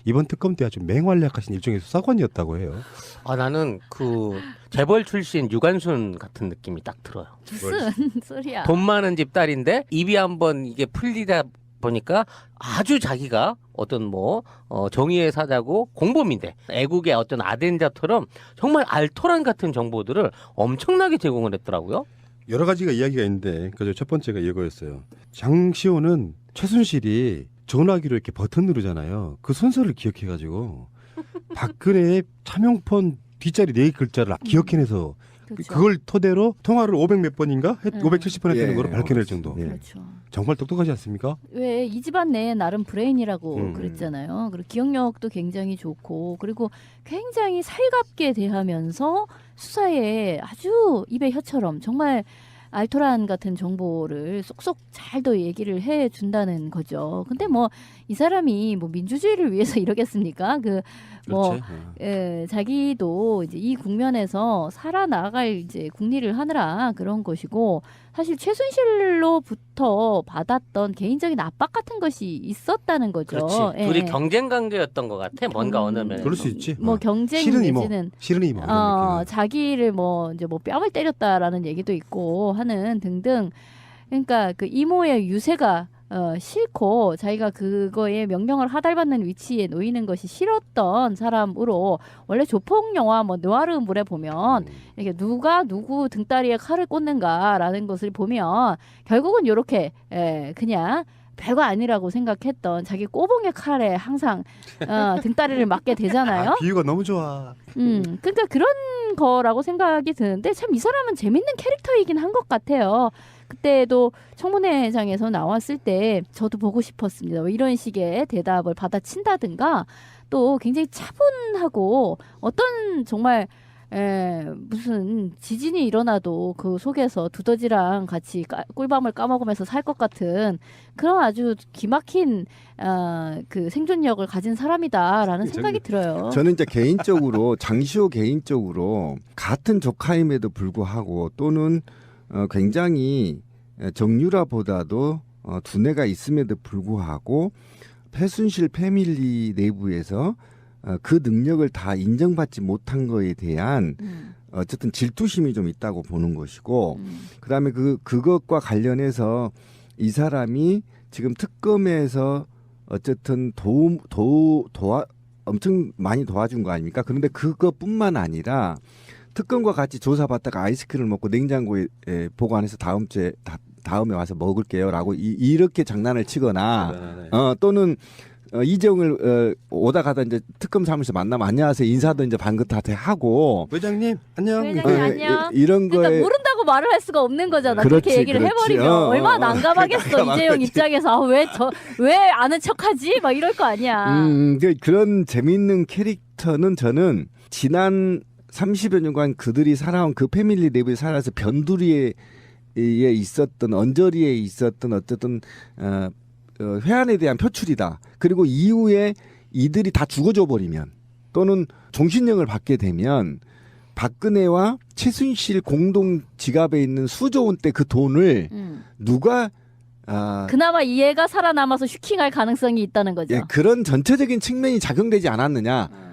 이번 특검 때 아주 맹활약하신 일종의 수사관이었다고 해요. 아 나는 그 재벌 출신 유관순 같은 느낌이 딱 들어요. 무슨 소리야. 돈 많은 집 딸인데 입이 한번 이게 풀리다 보니까 아주 자기가 어떤 뭐 정의의 사자고 공범인데 애국의 어떤 아덴자처럼 정말 알토란 같은 정보들을 엄청나게 제공을 했더라고요. 여러 가지가 이야기가 있는데 그저 첫 번째가 이거였어요. 장시호는 최순실이 전화기로 이렇게 버튼 누르잖아요. 그 순서를 기억해가지고 박근혜의 차명폰 뒷자리 4글자를 기억해내서 그렇죠. 그걸 토대로 통화를 500 몇 번인가? 570번 했다는 예, 거로 밝혀낼 정도. 예. 그렇죠. 정말 똑똑하지 않습니까? 왜 이 집안 내에 나름 브레인이라고 음. 그랬잖아요. 그리고 기억력도 굉장히 좋고 그리고 굉장히 살갑게 대하면서 수사에 아주 입에 혀처럼 정말 알토란 같은 정보를 쏙쏙 잘도 얘기를 해준다는 거죠. 근데 뭐 이 사람이 뭐 민주주의를 위해서 이러겠습니까? 뭐 그렇지. 자기도 이제 이 국면에서 살아나갈 이제 국리를 하느라 그런 것이고 사실 최순실로부터 받았던 개인적인 압박 같은 것이 있었다는 거죠. 그렇지. 예. 둘이 경쟁 관계였던 것 같아. 뭔가 어느 면에서. 그럴 수 있지. 뭐 경쟁 싫은 이모, 내지는 싫은 이모. 이런 느낌. 자기를 뭐 이제 뭐 뺨을 때렸다라는 얘기도 있고 하는 등등. 그러니까 그 이모의 유세가 싫고 자기가 그거에 명령을 하달받는 위치에 놓이는 것이 싫었던 사람으로 원래 조폭 영화 뭐 느와르물에 보면 이렇게 누가 누구 등다리에 칼을 꽂는가라는 것을 보면 결국은 이렇게 그냥 별거 아니라고 생각했던 자기 꼬봉의 칼에 항상 등다리를 맞게 되잖아요. 비유가 너무 좋아. 그러니까 그런 거라고 생각이 드는데 참 이 사람은 재밌는 캐릭터이긴 한 것 같아요. 그때도 청문회장에서 나왔을 때 저도 보고 싶었습니다. 뭐 이런 식의 대답을 받아친다든가 또 굉장히 차분하고 어떤 정말 무슨 지진이 일어나도 그 속에서 두더지랑 같이 꿀밤을 까먹으면서 살 것 같은 그런 아주 기막힌 그 생존력을 가진 사람이다라는 생각이 들어요. 저는 이제 개인적으로 장시호 개인적으로 같은 조카임에도 불구하고 또는 굉장히 정유라보다도 두뇌가 있음에도 불구하고 최순실 패밀리 내부에서 그 능력을 다 인정받지 못한 거에 대한 어쨌든 질투심이 좀 있다고 보는 것이고 그다음에 그것과 관련해서 이 사람이 지금 특검에서 어쨌든 엄청 많이 도와준 거 아닙니까? 그런데 그것뿐만 아니라 특검과 같이 조사받다가 아이스크림을 먹고 냉장고에 보관해서 다음에 와서 먹을게요라고 이렇게 장난을 치거나 또는 이재용을 오다 가다 이제 특검 사무실 만나면 안녕하세요 인사도 이제 반긋하게 하고 회장님 안녕. 회장님, 안녕. 이런 그러니까 거에 모른다고 말을 할 수가 없는 거잖아. 그렇지, 그렇게 얘기를 그렇지. 해버리면 얼마나 난감하겠어. 난감하지. 이재용 입장에서 왜 아는 척하지? 막 이럴 거 아니야. 그런 재미있는 캐릭터는 저는 지난 30여 년간 그들이 살아온 그 패밀리 내부에 살아서 변두리에 있었던 언저리에 있었던 어쨌든 회한에 대한 표출이다. 그리고 이후에 이들이 다 죽어져 버리면 또는 종신형을 받게 되면 박근혜와 최순실 공동 지갑에 있는 수조 원대 그 돈을 누가 그나마 이 애가 살아남아서 슈킹할 가능성이 있다는 거죠. 예, 그런 전체적인 측면이 작용되지 않았느냐.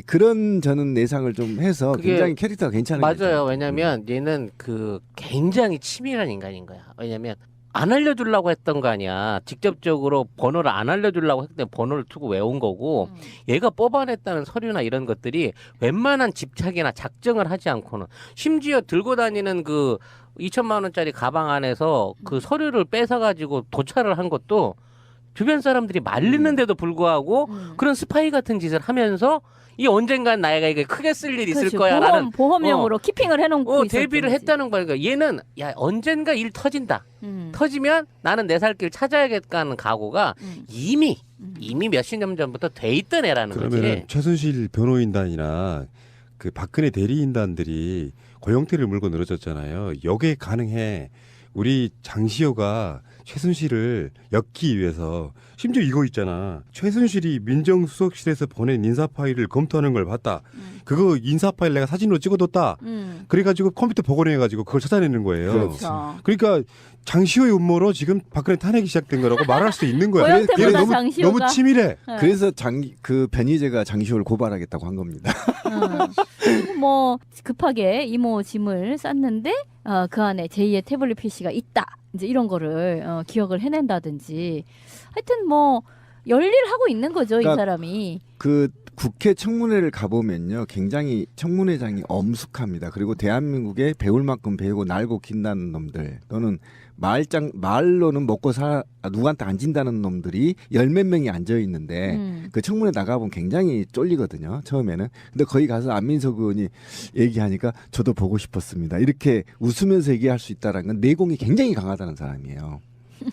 그런 저는 예상을 좀 해서 그게 굉장히 캐릭터가 괜찮은 맞아요. 왜냐면 얘는 그 굉장히 치밀한 인간인 거야. 왜냐면 안 알려주려고 했던 거 아니야. 직접적으로 번호를 안 알려주려고 했는데 번호를 투고 외운 거고 얘가 뽑아냈다는 서류나 이런 것들이 웬만한 집착이나 작정을 하지 않고는 심지어 들고 다니는 그 2천만 원짜리 가방 안에서 그 서류를 뺏어가지고 도찰을 한 것도 주변 사람들이 말리는데도 불구하고 그런 스파이 같은 짓을 하면서 이 언젠간 나이가 이게 크게 쓸 일 있을 그렇지. 거야라는 보험용으로 키핑을 해놓고 대비를 있었던 했다는 거야. 그러니까 얘는 야 언젠가 일 터진다. 터지면 나는 내 살 길 찾아야겠다는 각오가 이미 몇십 년 전부터 돼 있던 애라는 그러면 거지. 최순실 변호인단이나 그 박근혜 대리인단들이 고영태를 물고 늘어졌잖아요. 여기에 가능해. 우리 장시호가 최순실을 엮기 위해서 심지어 이거 있잖아. 최순실이 민정수석실에서 보낸 인사 파일을 검토하는 걸 봤다. 그거 인사 파일 내가 사진으로 찍어뒀다. 그래가지고 컴퓨터 복원해가지고 그걸 찾아내는 거예요. 그렇죠. 그러니까 장시호의 음모로 지금 박근혜 탄핵이 시작된 거라고 말할 수 있는 거야. 고영태보다 걔는 너무, 장시호가- 너무 치밀해. 그래서 그 변희재가 장시호를 고발하겠다고 한 겁니다. 그리고 뭐 급하게 이모 짐을 쌌는데 그 안에 제2의 태블릿 PC가 있다. 이제 이런 거를 기억을 해낸다든지 하여튼 뭐 열일하고 있는 거죠. 이 그러니까 사람이. 그 국회 청문회를 가보면요, 굉장히 청문회장이 엄숙합니다. 그리고 대한민국에 배울 만큼 배우고 날고 긴다는 놈들, 또는 말로는 먹고 누구한테 안 진다는 놈들이 열 몇 명이 앉아 있는데 그 청문회 나가보면 굉장히 쫄리거든요. 처음에는. 근데 거기 가서 안민석 의원이 얘기하니까 저도 보고 싶었습니다. 이렇게 웃으면서 얘기할 수 있다는 건 내공이 굉장히 강하다는 사람이에요.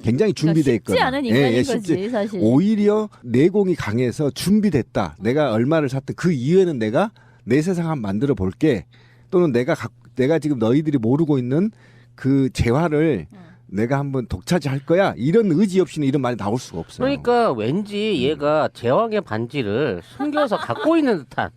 굉장히 준비돼 있거든요. 쉽지 않은 인간인 거지 사실. 오히려 내공이 강해서 준비됐다. 내가 얼마를 샀든 그 이후에는 내가 내 세상 한번 만들어 볼게. 또는 내가 지금 너희들이 모르고 있는 그 재화를 내가 한번 독차지할 거야. 이런 의지 없이는 이런 말이 나올 수가 없어요. 그러니까 왠지 얘가 제왕의 반지를 숨겨서 갖고 있는 듯한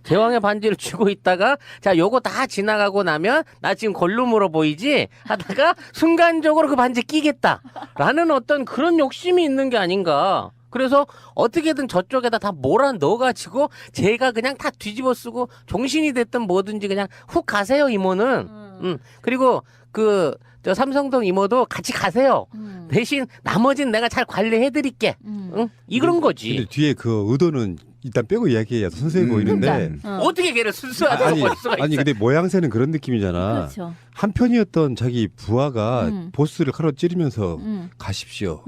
제왕의 반지를 쥐고 있다가 자 요거 다 지나가고 나면 나 지금 걸룸으로 보이지 하다가 순간적으로 그 반지 끼겠다라는 어떤 그런 욕심이 있는 게 아닌가. 그래서 어떻게든 저쪽에다 다 몰아 넣어가지고 제가 그냥 다 뒤집어 쓰고 종신이 됐든 뭐든지 그냥 훅 가세요 이모는. 그리고 저 삼성동 이모도 같이 가세요. 대신 나머지는 내가 잘 관리해드릴게. 응? 이런 거지. 근데 뒤에 그 의도는 일단 빼고 이야기해야 선수해 보이는데. 어떻게 걔를 순수하다고 볼 수가 있어. 아니 근데 모양새는 그런 느낌이잖아. 그렇죠. 한편이었던 자기 부하가 보스를 칼로 찌르면서 가십시오.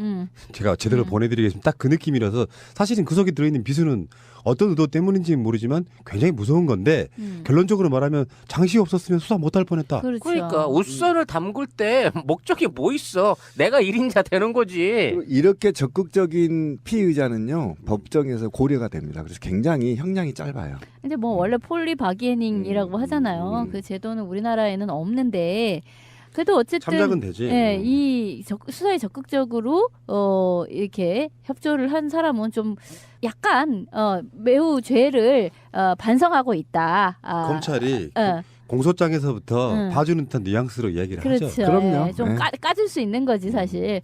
제가 제대로 보내드리겠습니다. 딱 그 느낌이라서 사실은 그 속에 들어있는 비수는 어떤 의도 때문인지는 모르지만 굉장히 무서운 건데 결론적으로 말하면 장시호 없었으면 수사 못할 뻔했다. 그렇죠. 그러니까 웃선을 담글 때 목적이 뭐 있어? 내가 1인자 되는 거지. 이렇게 적극적인 피의자는요, 법정에서 고려가 됩니다. 그래서 굉장히 형량이 짧아요. 근데 뭐 원래 폴리 바기에닝이라고 하잖아요. 그 제도는 우리나라에는 없는데 그래도 어쨌든 참작은 되지. 예, 이 수사에 적극적으로 이렇게 협조를 한 사람은 좀 약간 매우 죄를 반성하고 있다. 검찰이 어. 공소장에서부터 봐주는 듯한 뉘앙스로 이야기를 그렇죠. 하죠. 그럼요. 예, 좀 네. 까질 수 있는 거지 사실.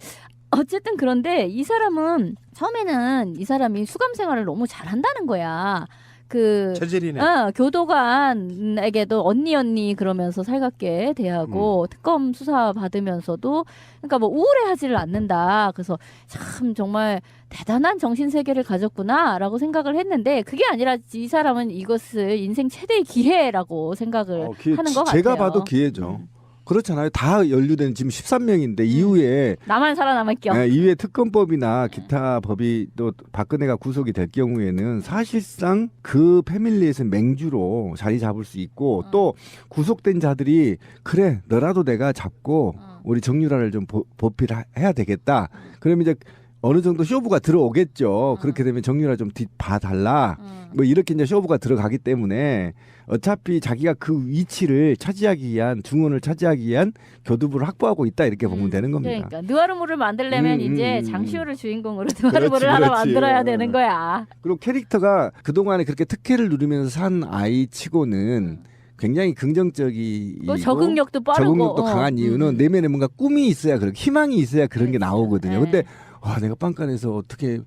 어쨌든 그런데 이 사람은 처음에는 이 사람이 수감 생활을 너무 잘한다는 거야. 체질이네. 교도관에게도 언니 그러면서 살갑게 대하고 특검 수사 받으면서도 그러니까 뭐 우울해하지를 않는다. 그래서 참 정말 대단한 정신 세계를 가졌구나라고 생각을 했는데 그게 아니라 이 사람은 이것을 인생 최대의 기회라고 생각을 하는 것 같아요. 제가 봐도 기회죠. 그렇잖아요. 다 연루된 지금 13명인데 이후에 나만 살아남을 겸. 이후에 특검법이나 기타 법이 또 박근혜가 구속이 될 경우에는 사실상 그 패밀리에서 맹주로 자리 잡을 수 있고 또 구속된 자들이 그래 너라도 내가 잡고 우리 정유라를 좀 보필해야 되겠다. 그러면 이제 어느 정도 쇼부가 들어오겠죠. 그렇게 되면 정유라 좀 봐달라. 뭐 이렇게 이제 쇼부가 들어가기 때문에 어차피 자기가 그 위치를 차지하기 위한 중원을 차지하기 위한 교두부를 확보하고 있다 이렇게 보면 되는 겁니다. 그러니까 느와르모를 만들려면 이제 장시호를 주인공으로 느와르모를 그렇지, 하나 그렇지. 만들어야 되는 거야. 그리고 캐릭터가 그동안에 그렇게 특혜를 누리면서 산 아이치고는 굉장히 긍정적이고 또 적응력도 빠르고 적응력도 강한 이유는 내면에 뭔가 꿈이 있어야 그렇게 희망이 있어야 그런 게 그렇죠. 나오거든요. 네. 근데 와 내가 빵간에서 어떻게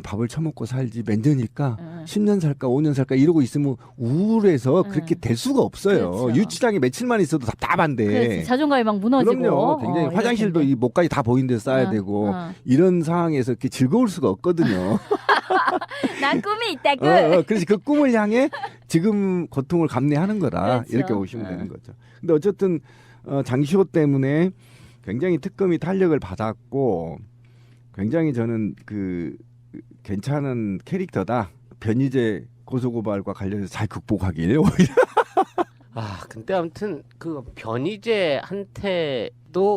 밥을 처먹고 살지 몇 년일까 10년 살까 5년 살까 이러고 있으면 우울해서 그렇게 될 수가 없어요. 그렇죠. 유치장에 며칠만 있어도 답답한데. 그렇지. 자존감이 막 무너지고. 그럼요. 굉장히 이럴 화장실도 텐데. 이 목까지 다 보이는 데서 싸야 되고 이런 상황에서 이렇게 즐거울 수가 없거든요. 난 꿈이 있다고. 그래서 그 꿈을 향해 지금 고통을 감내하는 거다. 그렇죠. 이렇게 보시면 되는 거죠. 근데 어쨌든 장시호 때문에 굉장히 특검이 탄력을 받았고 굉장히 저는 괜찮은 캐릭터다. 변희재 고소고발과 관련해서 잘 극복하길 오히려. 근데 아무튼 그 변희재한테도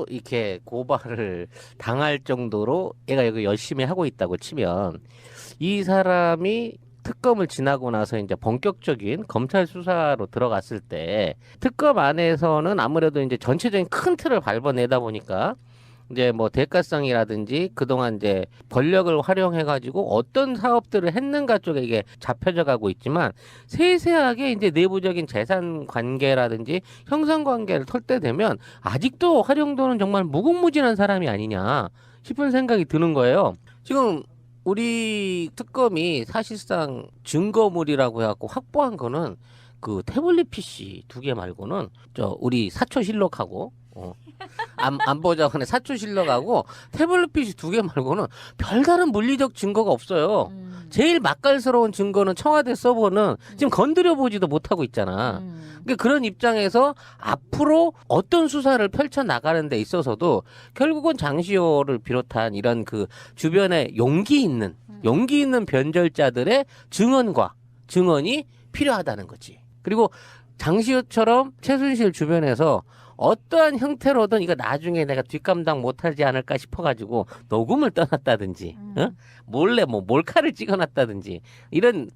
이렇게 고발을 당할 정도로 얘가 여기 열심히 하고 있다고 치면 이 사람이 특검을 지나고 나서 이제 본격적인 검찰 수사로 들어갔을 때 특검 안에서는 아무래도 이제 전체적인 큰 틀을 밟아내다 보니까 이제 뭐 대가성이라든지 그동안 이제 권력을 활용해가지고 어떤 사업들을 했는가 쪽에 이게 잡혀져 가고 있지만 세세하게 이제 내부적인 재산 관계라든지 형상 관계를 털 때 되면 아직도 활용도는 정말 무궁무진한 사람이 아니냐 싶은 생각이 드는 거예요. 지금 우리 특검이 사실상 증거물이라고 해갖고 확보한 거는 그 태블릿 PC 2개 말고는 저 우리 사초실록하고 안보자관의 사초실록하고 태블릿 PC 2개 말고는 별다른 물리적 증거가 없어요. 제일 맛깔스러운 증거는 청와대 서버는 지금 건드려 보지도 못하고 있잖아. 그러니까 그런 입장에서 앞으로 어떤 수사를 펼쳐 나가는 데 있어서도 결국은 장시호를 비롯한 이런 그 주변에 용기 있는 변절자들의 증언이 필요하다는 거지. 그리고 장시호처럼 최순실 주변에서 어떠한 형태로든 이거 나중에 내가 뒷감당 못하지 않을까 싶어가지고 녹음을 떠났다든지, 몰래 뭐 몰카를 찍어놨다든지 이런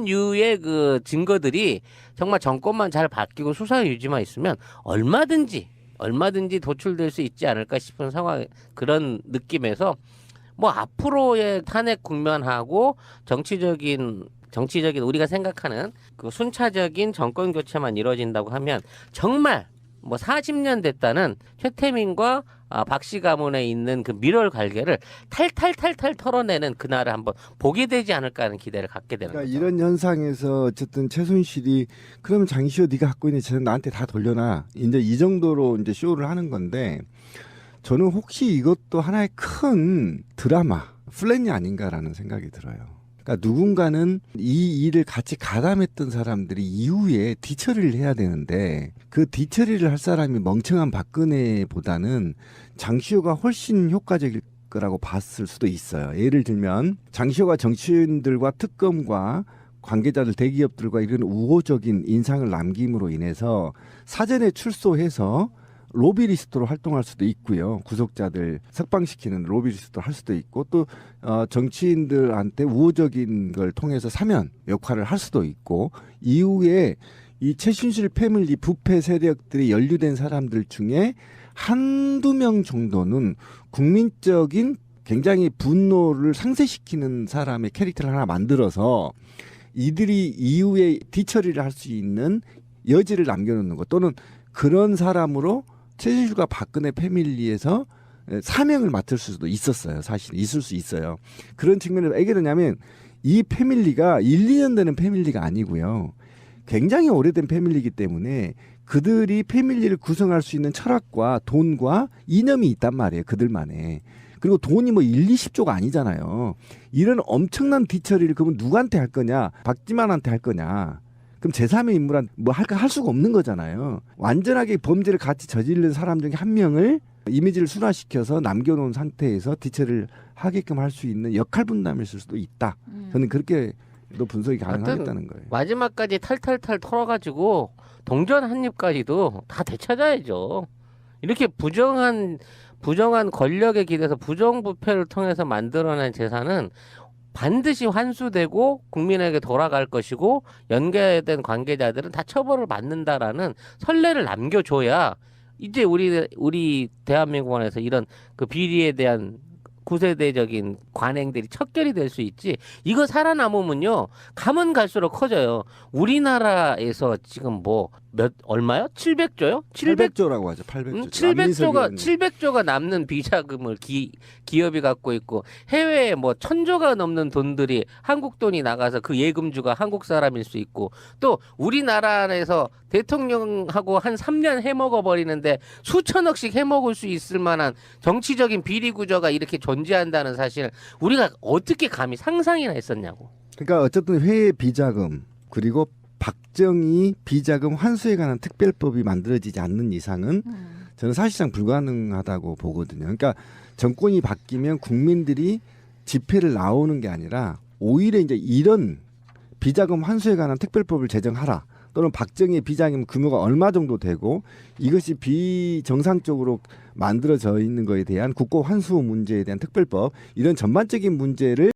유의 그 증거들이 정말 정권만 잘 바뀌고 수사 유지만 있으면 얼마든지 도출될 수 있지 않을까 싶은 상황 그런 느낌에서 뭐 앞으로의 탄핵 국면하고 정치적인 우리가 생각하는 그 순차적인 정권 교체만 이루어진다고 하면 정말 뭐 40년 됐다는 최태민과 박씨 가문에 있는 그 밀월 관계를 탈탈 털어내는 그날을 한번 보게 되지 않을까 하는 기대를 갖게 되는 그러니까 거죠. 이런 현상에서 어쨌든 최순실이 그러면 장시호 네가 갖고 있는 재산 나한테 다 돌려놔. 이제 이 정도로 이제 쇼를 하는 건데 저는 혹시 이것도 하나의 큰 드라마 플랜이 아닌가라는 생각이 들어요. 그러니까 누군가는 이 일을 같이 가담했던 사람들이 이후에 뒤처리를 해야 되는데 그 뒤처리를 할 사람이 멍청한 박근혜보다는 장시호가 훨씬 효과적일 거라고 봤을 수도 있어요. 예를 들면 장시호가 정치인들과 특검과 관계자들 대기업들과 이런 우호적인 인상을 남김으로 인해서 사전에 출소해서 로비리스트로 활동할 수도 있고요. 구속자들 석방시키는 로비리스트로 할 수도 있고 또 정치인들한테 우호적인 걸 통해서 사면 역할을 할 수도 있고 이후에 이 최순실 패밀리 부패 세력들이 연루된 사람들 중에 한두 명 정도는 국민적인 굉장히 분노를 상쇄시키는 사람의 캐릭터를 하나 만들어서 이들이 이후에 뒤처리를 할 수 있는 여지를 남겨놓는 것 또는 그런 사람으로 최순실과 박근혜 패밀리에서 사명을 맡을 수도 있었어요. 사실 있을 수 있어요. 그런 측면에서 왜 그러냐면 이 패밀리가 1, 2년 되는 패밀리가 아니고요. 굉장히 오래된 패밀리이기 때문에 그들이 패밀리를 구성할 수 있는 철학과 돈과 이념이 있단 말이에요. 그들만의. 그리고 돈이 뭐 1, 20조가 아니잖아요. 이런 엄청난 뒤처리를 그러면 누구한테 할 거냐? 박지만한테 할 거냐? 그럼 제3의 인물한 뭐 할 수가 없는 거잖아요. 완전하게 범죄를 같이 저지른 사람 중에 한 명을 이미지를 순화시켜서 남겨놓은 상태에서 뒤처리를 하게끔 할 수 있는 역할 분담이 있을 수도 있다. 저는 그렇게도 분석이 가능하겠다는 거예요. 마지막까지 탈탈탈 털어가지고 동전 한 입까지도 다 되찾아야죠. 이렇게 부정한 권력에 기대서 부정부패를 통해서 만들어낸 재산은 반드시 환수되고 국민에게 돌아갈 것이고 연계된 관계자들은 다 처벌을 받는다라는 선례를 남겨줘야 이제 우리 대한민국 안에서 이런 그 비리에 대한 구세대적인 관행들이 척결이 될 수 있지. 이거 살아남으면요 가면 갈수록 커져요. 우리나라에서 지금 뭐 얼마요? 700조요? 800조라고 하죠. 800조. 700조가 남는 비자금을 기업이 갖고 있고 해외에 뭐 1000조가 넘는 돈들이 한국 돈이 나가서 그 예금주가 한국 사람일 수 있고 또 우리나라 안에서 대통령하고 한 3년 해먹어 버리는데 수천억씩 해먹을 수 있을 만한 정치적인 비리 구조가 이렇게 존재한다는 사실 우리가 어떻게 감히 상상이나 했었냐고. 그러니까 어쨌든 회의 비자금 그리고 박정희 비자금 환수에 관한 특별법이 만들어지지 않는 이상은 저는 사실상 불가능하다고 보거든요. 그러니까 정권이 바뀌면 국민들이 집회를 나오는 게 아니라 오히려 이제 이런 비자금 환수에 관한 특별법을 제정하라. 또는 박정희의 비자금 규모가 얼마 정도 되고 이것이 비정상적으로 만들어져 있는 것에 대한 국고 환수 문제에 대한 특별법 이런 전반적인 문제를